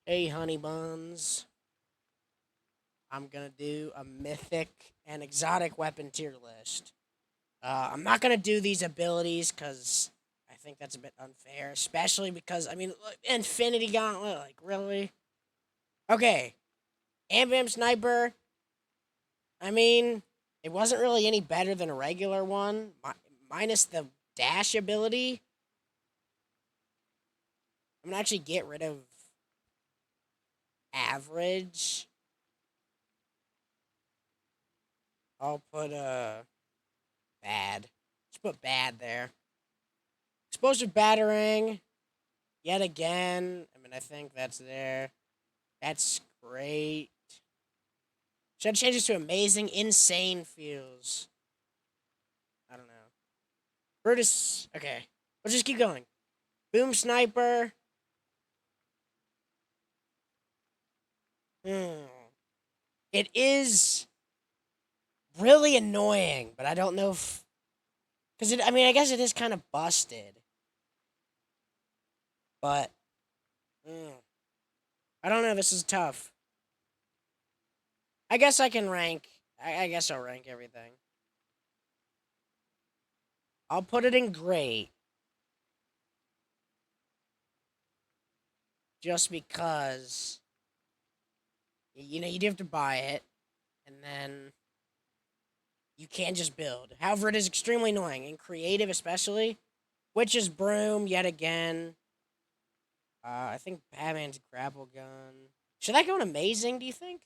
Hey, honey buns. I'm gonna do a mythic and exotic weapon tier list. I'm not gonna do these abilities because I think that's a bit unfair, especially because look, Infinity Gauntlet, like really. Okay, Ambam Sniper. I mean, it wasn't really any better than a regular one, minus the dash ability. I'm gonna actually get rid of average. I'll put bad. Just put bad there. Explosive battering, yet again. I think that's there. That's great. Should I change this to amazing? Insane feels. I don't know. Brutus. Okay. Let's just keep going. Boom Sniper. Hmm. It is really annoying, but I don't know if. Because I guess it is kind of busted. But. Mm, I don't know. This is tough. I guess I can rank. I guess I'll rank everything. I'll put it in great. Just because you do have to buy it, and then you can't just build. However, it is extremely annoying and creative, especially. Witch's broom, yet again. I think Batman's grapple gun. Should that go in amazing? Do you think?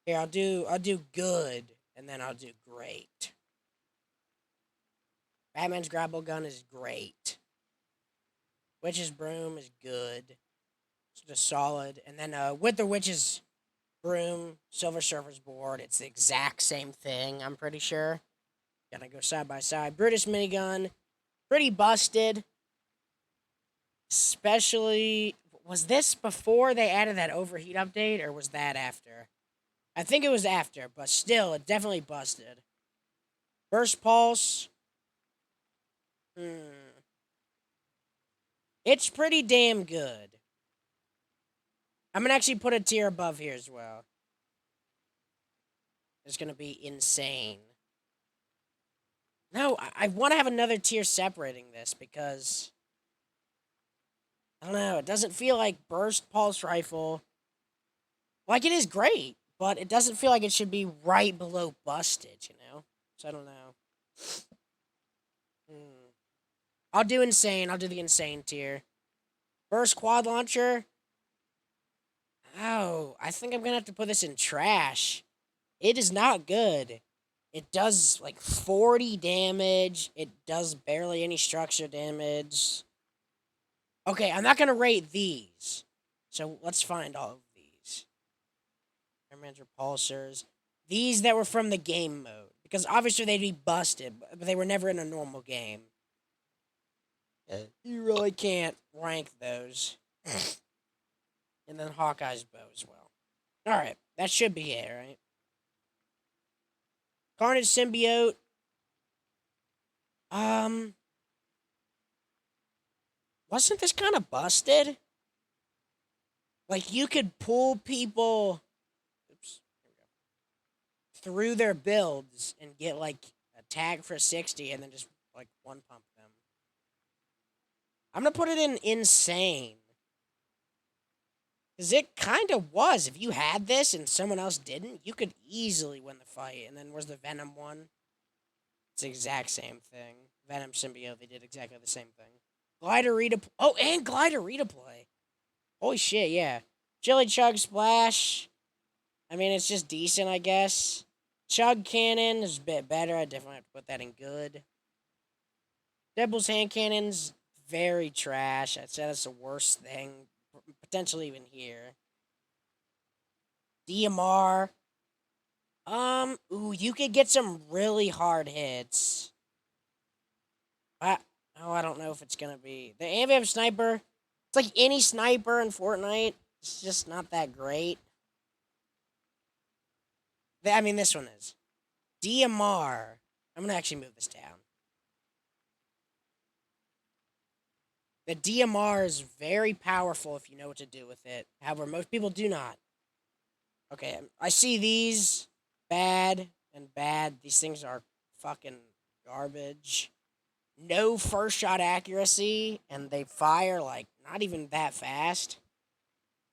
Here, I'll do good, and then I'll do great. Batman's grapple gun is great. Witch's broom is good. It's just solid, and then with the witch's broom, Silver Surfer's board, it's the exact same thing. I'm pretty sure. Gotta go side by side. British minigun, pretty busted. Especially, was this before they added that overheat update, or was that after? I think it was after, but still, it definitely busted. Burst pulse. Hmm. It's pretty damn good. I'm gonna actually put a tier above here as well. It's gonna be insane. No, I want to have another tier separating this because I don't know. It doesn't feel like burst pulse rifle. Like it is great, but it doesn't feel like it should be right below busted. So I don't know. Hmm. I'll do insane. I'll do the insane tier. Burst quad launcher. Oh, I think I'm gonna have to put this in trash. It is not good. It does like 40 damage. It does barely any structure damage. Okay, I'm not gonna rate these. So let's find all of these. Airman's repulsors. These that were from the game mode. Because obviously they'd be busted, but they were never in a normal game. You really can't rank those. And then Hawkeye's bow as well. Alright, that should be it, right? Carnage symbiote. Um, wasn't this kind of busted? Like you could pull people oops, through their builds and get like a tag for 60 and then just like one pump them. I'm gonna put it in insane. Because it kind of was. If you had this and someone else didn't, you could easily win the fight. And then where's the Venom one? It's the exact same thing. Venom symbiote, they did exactly the same thing. Glider redeploy. Oh, and glider redeploy. Holy shit, yeah. Chili Chug Splash. It's just decent, I guess. Chug Cannon is a bit better. I definitely have to put that in good. Deadpool's Hand Cannon's very trash. I'd say that's the worst thing, potentially even here. DMR. You could get some really hard hits. I, I don't know if it's gonna be the Amvam Sniper. It's like any sniper in Fortnite. It's just not that great. This one is. DMR. I'm gonna actually move this down. The DMR is very powerful if you know what to do with it. However, most people do not. Okay, I see these bad and bad. These things are fucking garbage. No first shot accuracy, and they fire like not even that fast.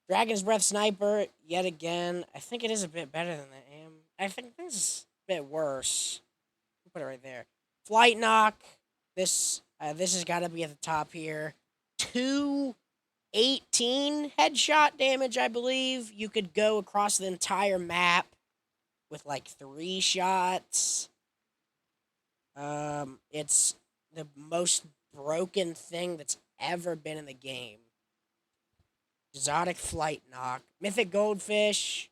Dragon's Breath Sniper, yet again. I think it is a bit better than the AM. I think this is a bit worse. Put it right there. Flight Knock. This has got to be at the top here. 218 headshot damage, I believe. You could go across the entire map with like 3 shots. It's the most broken thing that's ever been in the game. Exotic Flight Knock. Mythic Goldfish.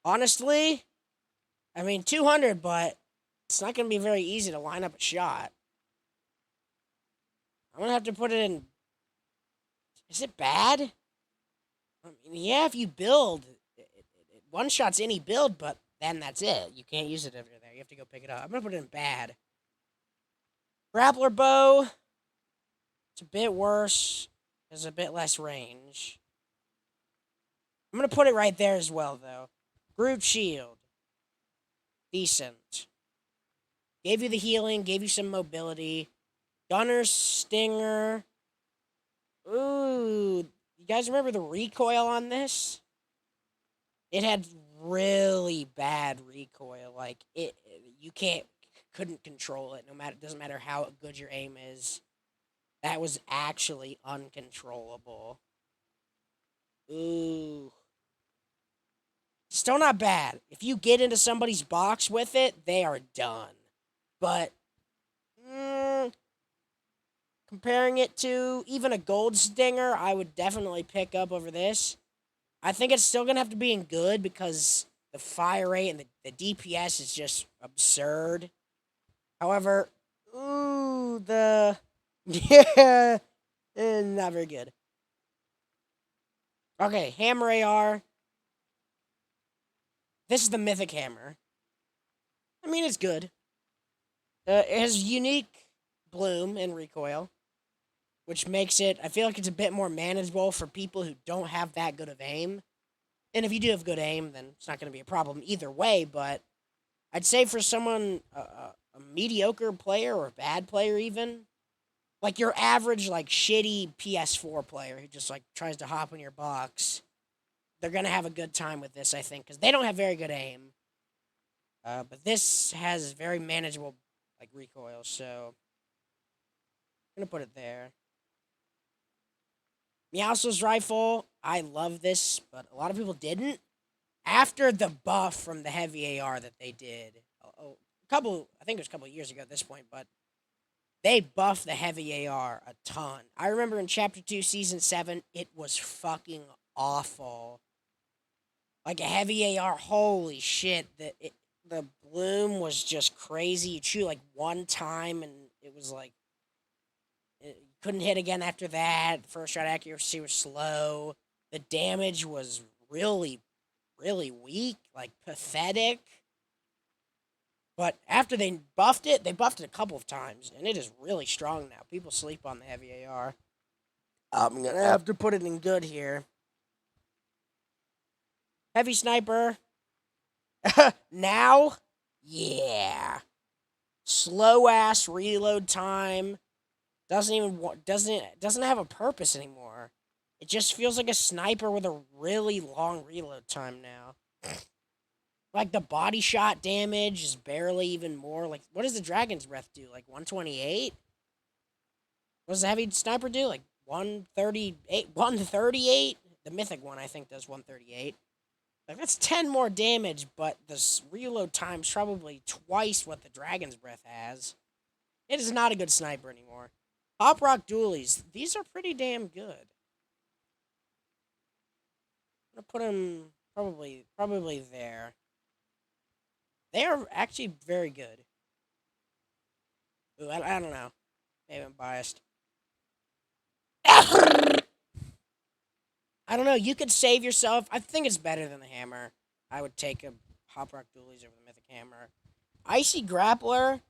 Honestly, I mean, 200, but it's not going to be very easy to line up a shot. I'm going to have to put it in. Is it bad? I mean, yeah, if you build, one shot's any build, but then that's it. You can't use it over there. You have to go pick it up. I'm going to put it in bad. Grappler Bow. It's a bit worse. There's a bit less range. I'm going to put it right there as well, though. Groot Shield. Decent. Gave you the healing, gave you some mobility. Gunner's Stinger. Ooh. You guys remember the recoil on this? It had really bad recoil. Like, you couldn't control it. Doesn't matter how good your aim is. That was actually uncontrollable. Ooh. Still not bad. If you get into somebody's box with it, they are done. But comparing it to even a Gold Stinger, I would definitely pick up over this. I think it's still going to have to be in good because the fire rate and the DPS is just absurd. However, yeah, not very good. Okay, Hammer AR. This is the Mythic Hammer. I mean, it's good. It has unique bloom and recoil, which makes it, I feel like it's a bit more manageable for people who don't have that good of aim. And if you do have good aim, then it's not going to be a problem either way, but I'd say for someone, a mediocre player or a bad player even, like your average, like, shitty PS4 player who just, like, tries to hop in your box, they're going to have a good time with this, I think, because they don't have very good aim. But this has very manageable, like, recoil, so I'm going to put it there. Meows's Rifle, I love this, but a lot of people didn't. After the buff from the heavy AR that they did, I think it was a couple of years ago at this point, but they buffed the heavy AR a ton. I remember in Chapter 2, Season 7, it was fucking awful. Like a heavy AR, holy shit, the bloom was just crazy. You shoot like one time and it was like, you couldn't hit again after that. First shot accuracy was slow. The damage was really, really weak, like pathetic. But after they buffed it a couple of times, and it is really strong now. People sleep on the heavy AR. I'm gonna have to put it in good here. Heavy Sniper. Now? Yeah. Slow ass reload time. Doesn't have a purpose anymore. It just feels like a sniper with a really long reload time now. Like, the body shot damage is barely even more. Like, what does the Dragon's Breath do? Like, 128? What does the Heavy Sniper do? Like, 138? 138? The Mythic one, I think, does 138. Like, that's 10 more damage, but the reload time's probably twice what the Dragon's Breath has. It is not a good sniper anymore. Pop Rock Dualies. These are pretty damn good. I'm gonna put them probably there. They are actually very good. Ooh, I don't know. Maybe I'm biased. I don't know. You could save yourself. I think it's better than the hammer. I would take a Hop Rock Dualies over the Mythic Hammer. Icy Grappler.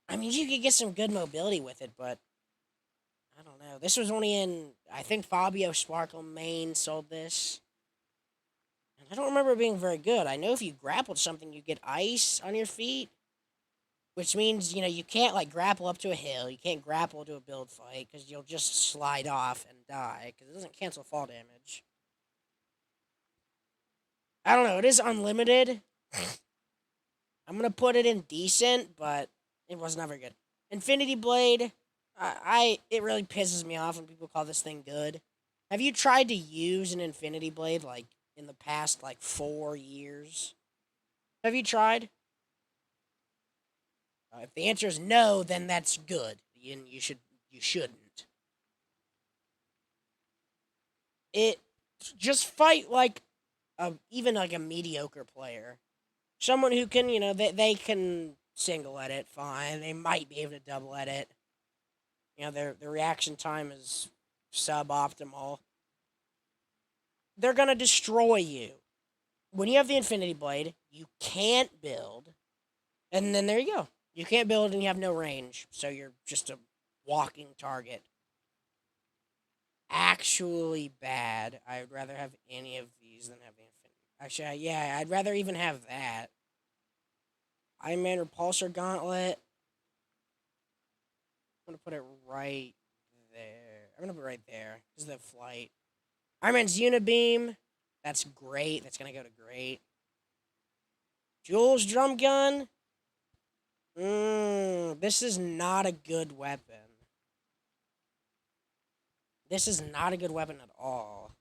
I mean, you could get some good mobility with it, but I don't don't know. This was only in, I think Fabio Sparkle Main sold this. And I don't remember it being very good. I know if you grappled something, you get ice on your feet, which means, you can't, like, grapple up to a hill. You can't grapple to a build fight because you'll just slide off and die because it doesn't cancel fall damage. I don't know. It is unlimited. I'm going to put it in decent, but it was never good. Infinity Blade, it really pisses me off when people call this thing good. Have you tried to use an Infinity Blade, like, in the past, like, 4 years? Have you tried? If the answer is no, then that's good. You shouldn't. It just fight like even like a mediocre player. Someone who can, they can single edit fine. They might be able to double edit. Their reaction time is suboptimal. They're gonna destroy you. When you have the Infinity Blade, you can't build, and then there you go. You can't build and you have no range, so you're just a walking target. Actually bad. I would rather have any of these than have the Infinity. Actually, yeah, I'd rather even have that. Iron Man Repulsor Gauntlet. I'm gonna put it right there. I'm gonna put it right there. This is the flight. Iron Man's Unibeam. That's great. That's gonna go to great. Jules Drum Gun. This is not a good weapon. This is not a good weapon at all.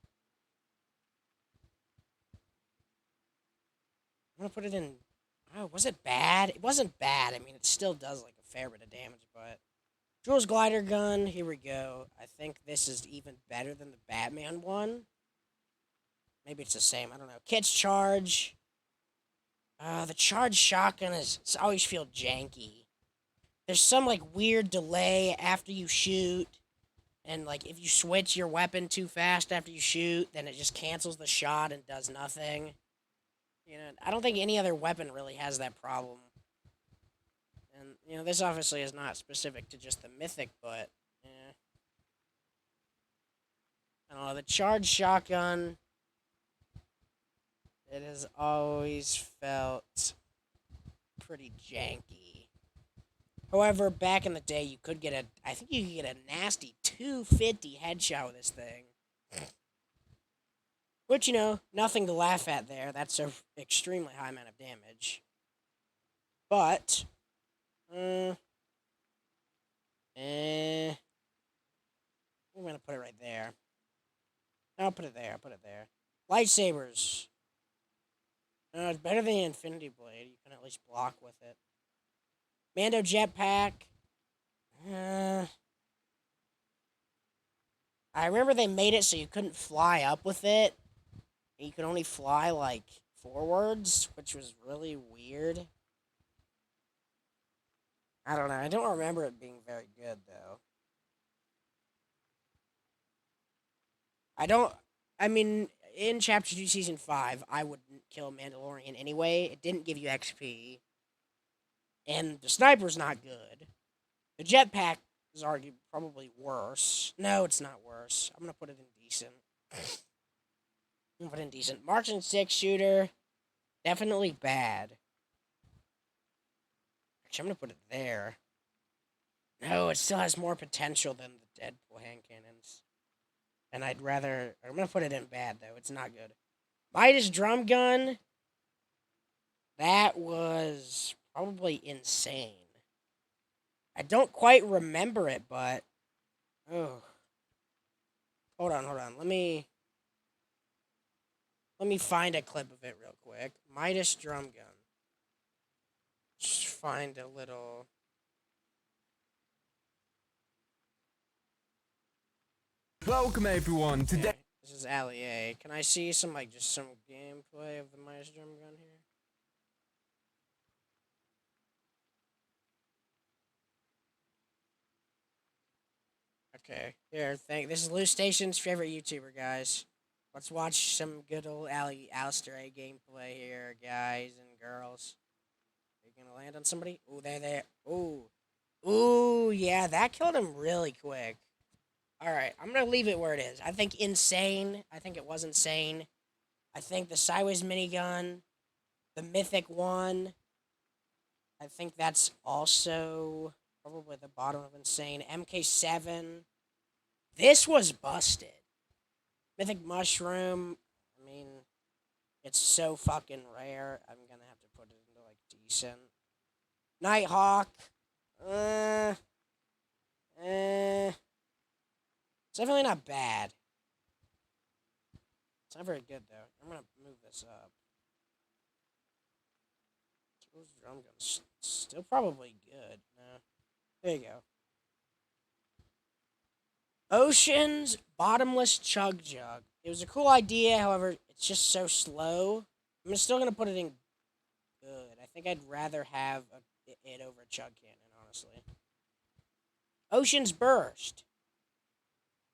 I'm gonna put it in. Oh, was it bad? It wasn't bad. I mean, it still does like a fair bit of damage, but Jules Glider Gun. Here we go. I think this is even better than the Batman one. Maybe it's the same. I don't know. Kit's Charge. The charge shotgun it's always feel janky. There's some like weird delay after you shoot, and like if you switch your weapon too fast after you shoot, then it just cancels the shot and does nothing. I don't think any other weapon really has that problem. And this obviously is not specific to just the Mythic, but I don't know. The charge shotgun, it has always felt pretty janky. However, back in the day, I think you could get a nasty 250 headshot with this thing. Which, nothing to laugh at there. That's an extremely high amount of damage. But, I'm going to put it right there. I'll put it there. Lightsabers. It's better than the Infinity Blade. You can at least block with it. Mando Jetpack. I remember they made it so you couldn't fly up with it. You could only fly, like, forwards, which was really weird. I don't know. I don't remember it being very good, though. I mean, in Chapter 2, Season 5, I wouldn't kill Mandalorian anyway. It didn't give you XP. And the sniper's not good. The jetpack is arguably probably worse. No, it's not worse. I'm going to put it in decent. Marksman 6 shooter, definitely bad. Actually, I'm going to put it there. No, it still has more potential than the Deadpool hand cannons. And I'm going to put it in bad, though. It's not good. Midas Drum Gun, that was probably insane. I don't quite remember it, but... Oh. Hold on. Let me find a clip of it real quick. Midas Drum Gun. Just find a little... Welcome everyone, today... Okay, this is Ali A. Can I see some gameplay of the Midas Drum Gun here? Okay, this is Loose Station's favorite YouTuber, guys. Let's watch some good old Alistair A gameplay here, guys and girls. Are you gonna land on somebody? Ooh, there. Ooh, yeah, that killed him really quick. All right, I'm gonna leave it where it is. I think insane. I think it was insane. I think the sideways minigun, the mythic one. I think that's also probably the bottom of insane. MK7. This was busted. Mythic mushroom. I mean, it's so fucking rare. I'm gonna have to put it into like decent. Nighthawk. Uh, it's definitely not bad. It's not very good though. I'm gonna move this up. Those drum guns still probably good. No. There you go. Ocean's bottomless chug jug. It was a cool idea, however, it's just so slow. I'm still gonna put it in good. I think I'd rather have it over a chug cannon, honestly. Ocean's burst.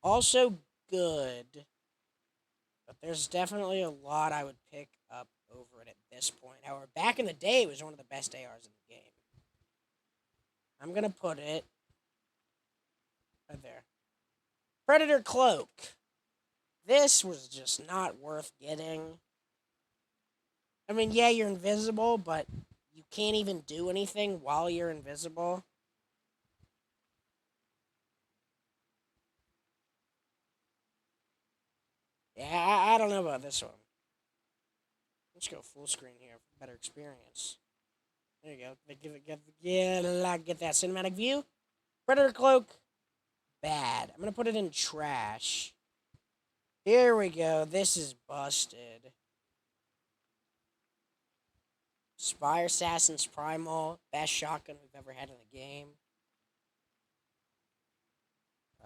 Also good, but there's definitely a lot I would pick up over it at this point. However, back in the day, it was one of the best ARs in the game. I'm gonna put it right there. Predator cloak. This was just not worth getting. I mean, yeah, you're invisible, but you can't even do anything while you're invisible. Yeah, I don't know about this one. Let's go full screen here for better experience. There you go. Get that cinematic view. Predator cloak, bad. I'm gonna put it in trash. Here we go. This is busted. Spire Assassin's Primal, best shotgun we've ever had in the game.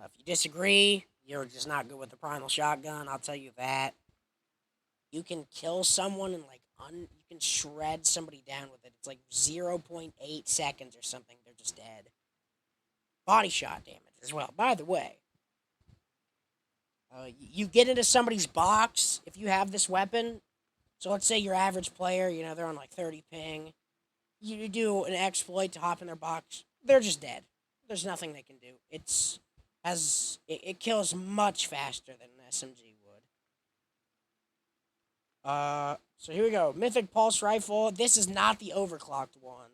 If you disagree, you're just not good with the Primal shotgun. I'll tell you that. You can kill someone and you can shred somebody down with it. It's like 0.8 seconds or something. They're just dead. Body shot damage as well. By the way, you get into somebody's box if you have this weapon. So let's say your average player, they're on like 30 ping. You do an exploit to hop in their box. They're just dead. There's nothing they can do. It kills much faster than an SMG would. So here we go. Mythic Pulse Rifle. This is not the overclocked one.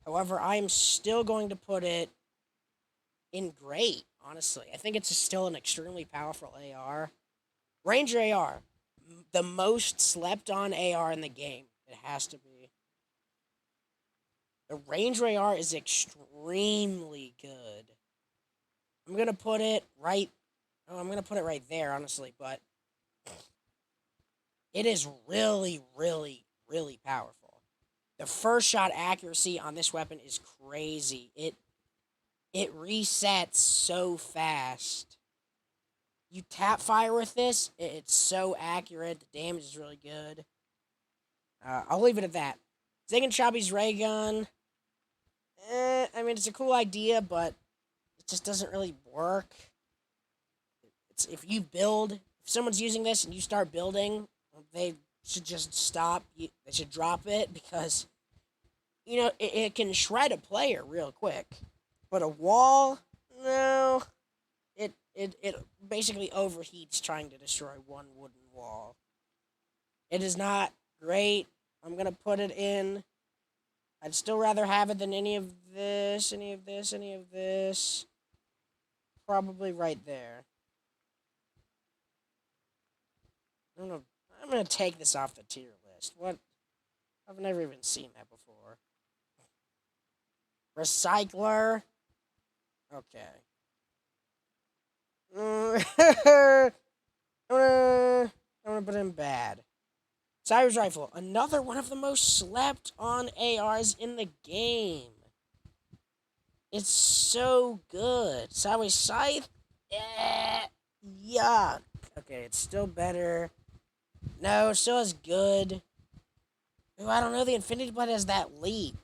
However, I am still going to put it in great, honestly. I think it's still an extremely powerful AR. Ranger AR. The most slept on AR in the game. It has to be. The Ranger AR is extremely good. I'm going to put it right... Oh, I'm going to put it right there, honestly, but... It is really, really, really powerful. The first shot accuracy on this weapon is crazy. It resets so fast. You tap fire with this, it's so accurate. The damage is really good. I'll leave it at that. Zig and Chobby's ray gun. I mean, it's a cool idea, but it just doesn't really work. If someone's using this and you start building, they should just stop. They should drop it because, it can shred a player real quick. But a wall, no. It basically overheats trying to destroy one wooden wall. It is not great. I'm going to put it in. I'd still rather have it than any of this, any of this, any of this. Probably right there. I don't know. I'm going to take this off the tier list. What? I've never even seen that before. Recycler. Okay. I'm gonna put in bad. Cyrus Rifle. Another one of the most slept on ARs in the game. It's so good. Sideways Scythe. Yuck. Okay, it's still better. No, it's still as good. Ooh, I don't know. The Infinity Blade has that leap.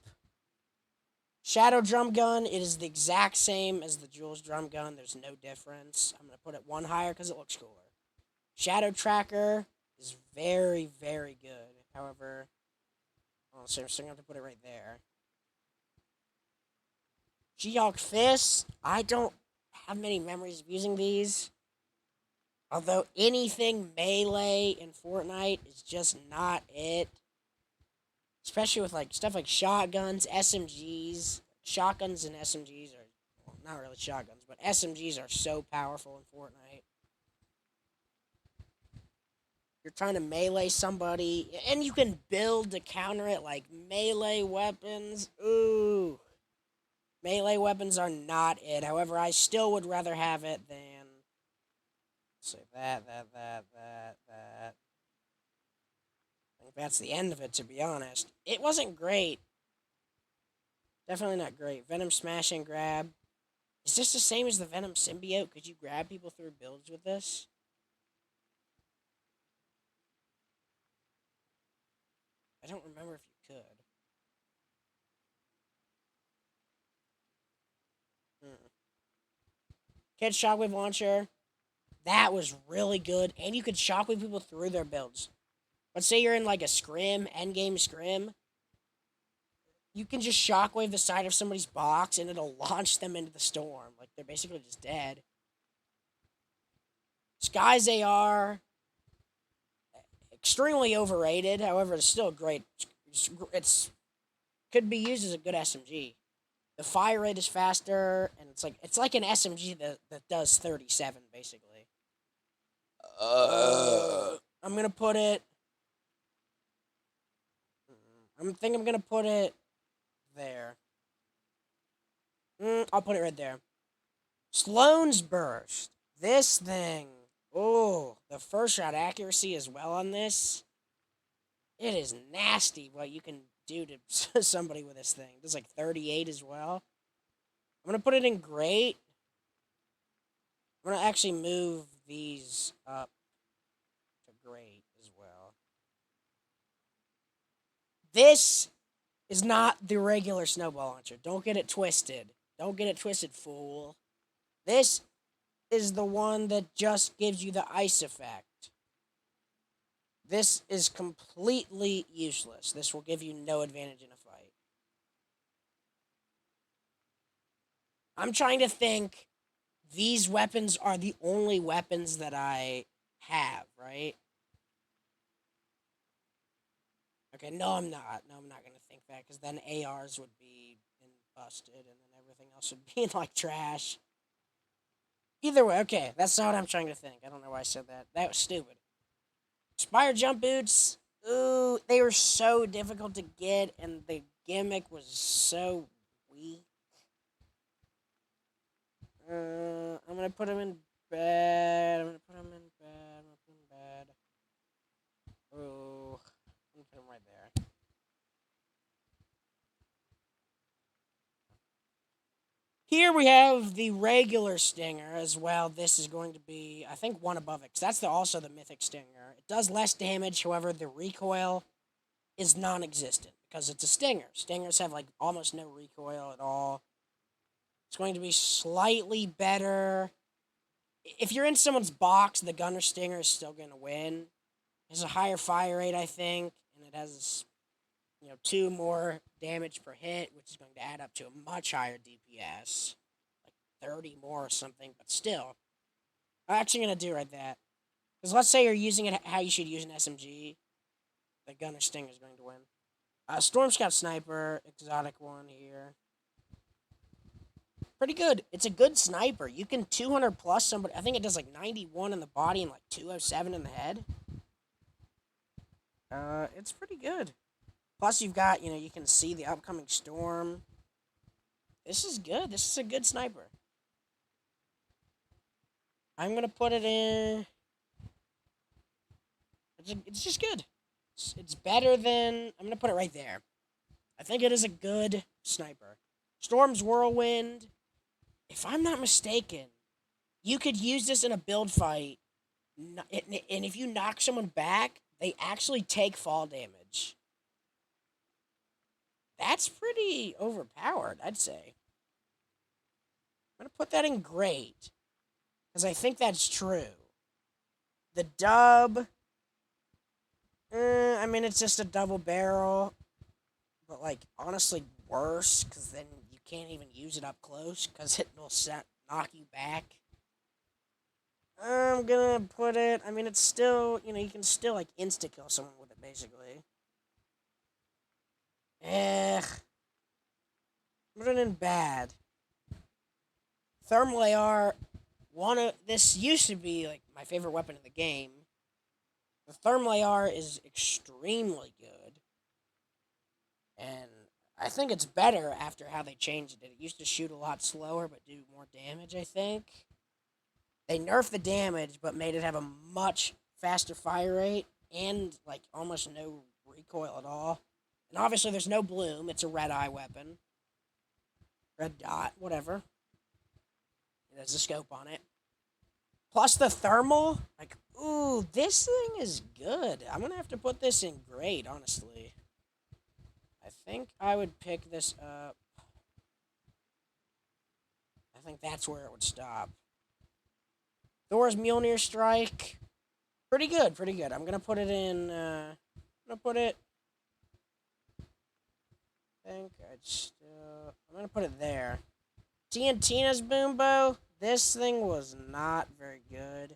Shadow Drum Gun. It is the exact same as the Jules Drum Gun. There's no difference. I'm going to put it one higher because it looks cooler. Shadow Tracker is very, very good. However, so I'm still going to have to put it right there. She-Hulk Fist. I don't have many memories of using these. Although anything melee in Fortnite is just not it. Especially with like stuff like shotguns, SMGs. Shotguns and SMGs are, well, not really shotguns, but SMGs are so powerful in Fortnite. You're trying to melee somebody, and you can build to counter it like melee weapons. Ooh. Melee weapons are not it. However, I still would rather have it than. Let's say that. I think that's the end of it, to be honest. It wasn't great. Definitely not great. Venom smash and grab. Is this the same as the Venom symbiote? Could you grab people through builds with this? I don't remember if you could. Kid Shockwave Launcher. That was really good. And you could shockwave people through their builds. Let's say you're in like a scrim, endgame scrim. You can just shockwave the side of somebody's box and it'll launch them into the storm. Like they're basically just dead. Sky's AR. Extremely overrated. However, it's still great. It's could be used as a good SMG. The fire rate is faster, and it's like an SMG that does 37 basically. I'm gonna put it. I'm gonna put it there. I'll put it right there. Sloan's burst. This thing. Oh, the first shot accuracy as well on this. It is nasty what you can do to somebody with this thing. There's like 38 as well. I'm gonna put it in great. I'm gonna actually move these up to great as well. This is not the regular snowball launcher. Don't get it twisted. Don't get it twisted, fool. This is the one that just gives you the ice effect. This is completely useless. This will give you no advantage in a fight. I'm trying to think. These weapons are the only weapons that I have, right? Okay, no, I'm not. No, I'm not going to think that, because then ARs would be busted, and then everything else would be like trash. Either way, okay, that's not what I'm trying to think. I don't know why I said that. That was stupid. Spire jump boots. Ooh, they were so difficult to get, and the gimmick was so weak. I'm gonna put them in bed. I'm gonna put them in bed. I'm gonna put them in bed. Ooh, I'm gonna put them right there. Here we have the regular Stinger as well. This is going to be, I think, one above it, because that's also the Mythic Stinger. It does less damage, however, the recoil is non-existent, because it's a Stinger. Stingers have, like, almost no recoil at all. It's going to be slightly better. If you're in someone's box, the Gunner Stinger is still going to win. It has a higher fire rate, I think, and it has, 2 more damage per hit, which is going to add up to a much higher DPS, like 30 more or something, but still. I'm actually going to do right that. Because let's say you're using it how you should use an SMG, the Gunner Stinger is going to win. Storm Scout Sniper, exotic one here. Pretty good. It's a good sniper. You can 200 plus somebody. I think it does like 91 in the body and like 207 in the head. It's pretty good. Plus, you've got, you can see the upcoming storm. This is good. This is a good sniper. I'm going to put it in. It's just good. It's better than. I'm going to put it right there. I think it is a good sniper. Storm's Whirlwind. If I'm not mistaken, you could use this in a build fight. And if you knock someone back, they actually take fall damage. That's pretty overpowered, I'd say. I'm going to put that in great, because I think that's true. The dub, I mean, it's just a double barrel, but, like, honestly worse, because then you can't even use it up close, because it will knock you back. I'm gonna put it. I mean, it's still, you can still like insta kill someone with it, basically. Ugh. Put it in bad. Thermal AR. This used to be like my favorite weapon in the game. The thermal AR is extremely good, and I think it's better after how they changed it. It used to shoot a lot slower but do more damage. I think they nerfed the damage but made it have a much faster fire rate and like almost no recoil at all. And obviously, there's no bloom. It's a red eye weapon, red dot, whatever. It has a scope on it. Plus the thermal, like, ooh, this thing is good. I'm gonna have to put this in great, honestly. I think I would pick this up. I think that's where it would stop. Thor's Mjolnir Strike. Pretty good, pretty good. I'm gonna put it in, I'm gonna put it, I'm gonna put it there. TNTina's Boom Bow. This thing was not very good.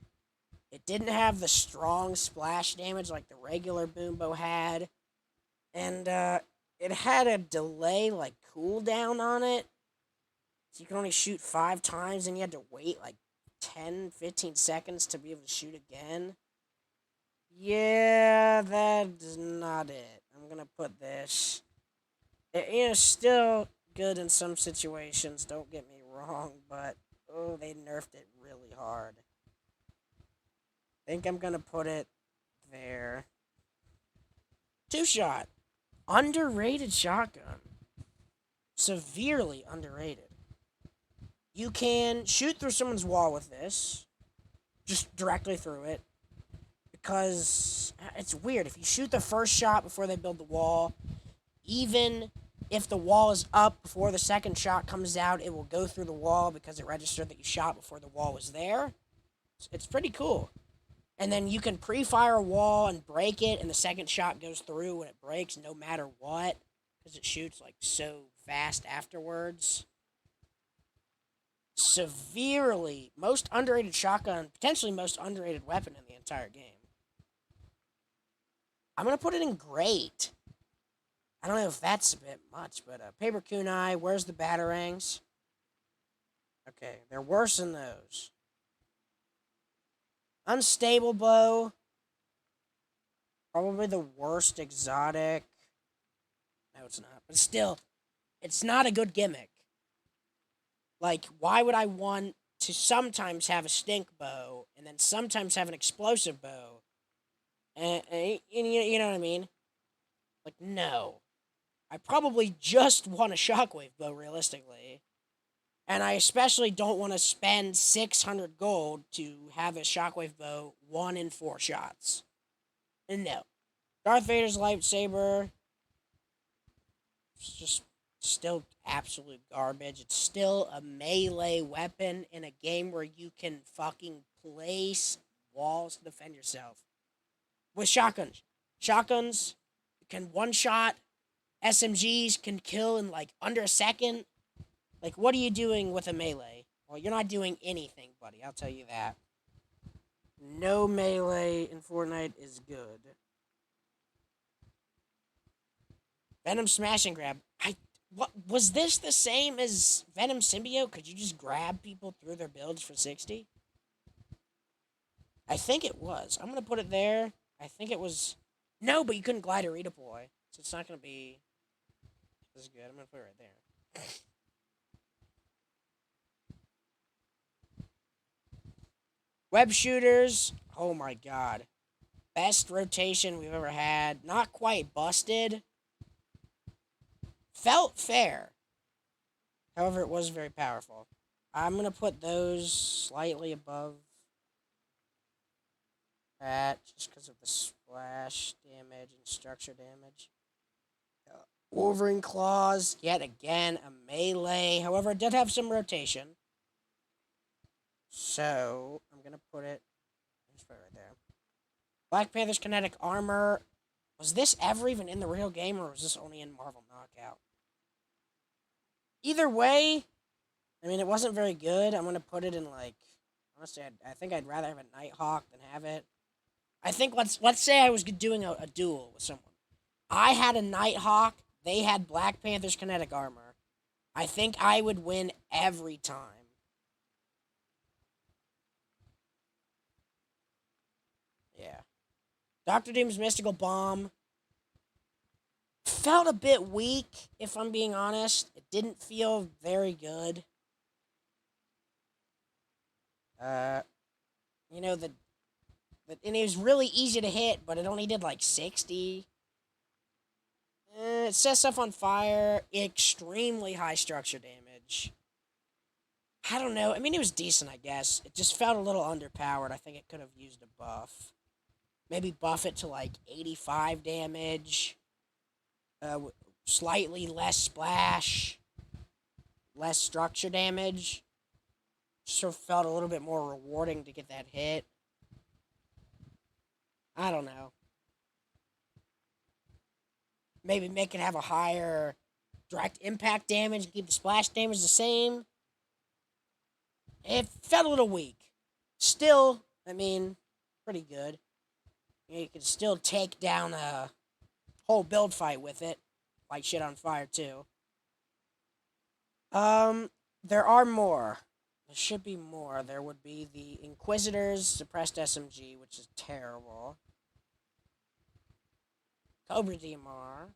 It didn't have the strong splash damage like the regular Boom Bow had. And it had a delay, like, cooldown on it. So you can only shoot 5 times and you had to wait like 10, 15 seconds to be able to shoot again. Yeah, that's not it. I'm going to put this. Still good in some situations, don't get me wrong, but oh, they nerfed it really hard. I think I'm gonna put it there. 2-shot. Underrated shotgun. Severely underrated. You can shoot through someone's wall with this. Just directly through it. Because it's weird. If you shoot the first shot before they build the wall, even if the wall is up before the second shot comes out, it will go through the wall because it registered that you shot before the wall was there. It's pretty cool. And then you can pre-fire a wall and break it, and the second shot goes through and it breaks no matter what, because it shoots like so fast afterwards. Severely most underrated shotgun, potentially most underrated weapon in the entire game. I'm gonna put it in great. I don't know if that's a bit much, but paper kunai. Where's the batarangs? Okay, they're worse than those. Unstable bow. Probably the worst exotic. No, it's not. But still, it's not a good gimmick. Like, why would I want to sometimes have a stink bow and then sometimes have an explosive bow? And you know what I mean? Like, no. I probably just want a shockwave bow, realistically. And I especially don't want to spend 600 gold to have a shockwave bow 1 in 4 shots. And no. Darth Vader's lightsaber. It's just still absolute garbage. It's still a melee weapon in a game where you can fucking place walls to defend yourself. With shotguns. Shotguns can one-shot. SMGs can kill in like under a second. Like, what are you doing with a melee? Well, you're not doing anything, buddy. I'll tell you that. No melee in Fortnite is good. Venom Smash and Grab. What was this the same as Venom Symbiote? Could you just grab people through their builds for 60? I think it was. I'm gonna put it there. I think it was. No, but you couldn't glide or redeploy, so it's not gonna be. This is good. I'm gonna put it right there. Web shooters. Oh my god. Best rotation we've ever had. Not quite busted. Felt fair. However, it was very powerful. I'm gonna put those slightly above that just because of the splash damage and structure damage. Wolverine Claws, yet again, a melee. However, it did have some rotation. So, I'm going to put it right there. Black Panther's kinetic armor. Was this ever even in the real game, or was this only in Marvel Knockout? Either way, I mean, it wasn't very good. I'm gonna put it in like honestly, I think I'd rather have a Nighthawk than have it. I think let's say I was doing a duel with someone. I had a Nighthawk. They had Black Panther's kinetic armor. I think I would win every time. Yeah. Doctor Doom's mystical bomb felt a bit weak, if I'm being honest. It didn't feel very good. Uh, you know and it was really easy to hit, but it only did like 60. It sets stuff on fire. Extremely high structure damage. I don't know. I mean, it was decent, I guess. It just felt a little underpowered. I think it could have used a buff. Maybe buff it to like 85 damage. Slightly less splash. Less structure damage. Sort of felt a little bit more rewarding to get that hit. I don't know. Maybe make it have a higher direct impact damage, keep the splash damage the same. It felt a little weak. Still, I mean, pretty good. You can still take down a whole build fight with it. Light shit on fire, too. There are more. There should be more. There would be the Inquisitor's suppressed SMG, which is terrible. Cobra DMR.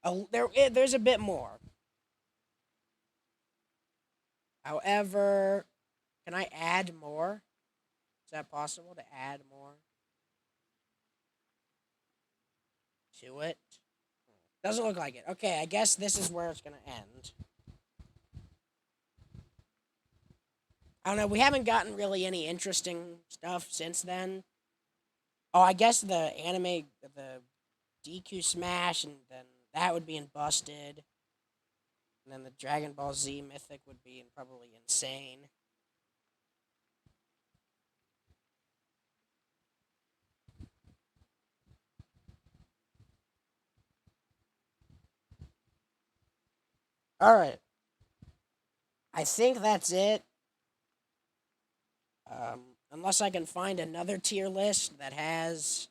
Oh, there's a bit more. However, can I add more? Is that possible to add more to it? Doesn't look like it. Okay, I guess this is where it's going to end. I don't know. We haven't gotten really any interesting stuff since then. Oh, I guess the anime, the DQ Smash, and then that would be in Busted. And then the Dragon Ball Z Mythic would be in probably Insane. Alright. I think that's it. Unless I can find another tier list that has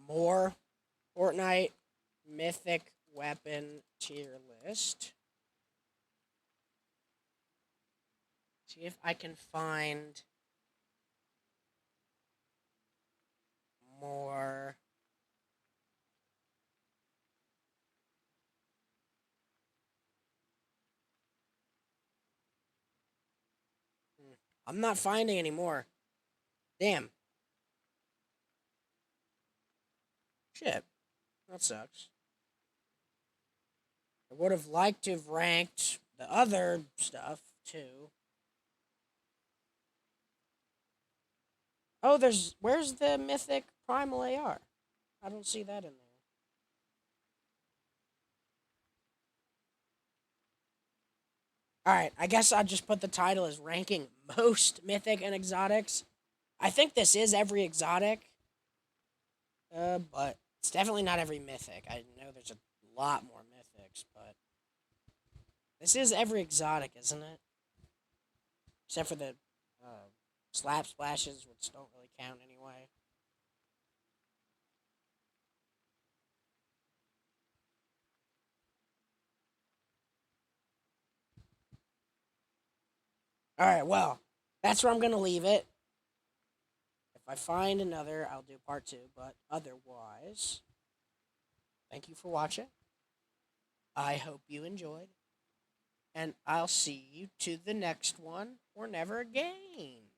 more Fortnite Mythic weapon tier list. See if I can find more. I'm not finding any more. Damn. Shit. That sucks. I would have liked to have ranked the other stuff too. Oh, where's the Mythic Primal AR? I don't see that in there. Alright, I guess I'll just put the title as ranking most Mythic and Exotics. I think this is every exotic. But it's definitely not every Mythic. I know there's a lot more Mythics, but this is every exotic, isn't it? Except for the slap splashes, which don't really count anyway. Alright, well, that's where I'm going to leave it. If I find another, I'll do part two, but otherwise, thank you for watching. I hope you enjoyed, and I'll see you to the next one or never again.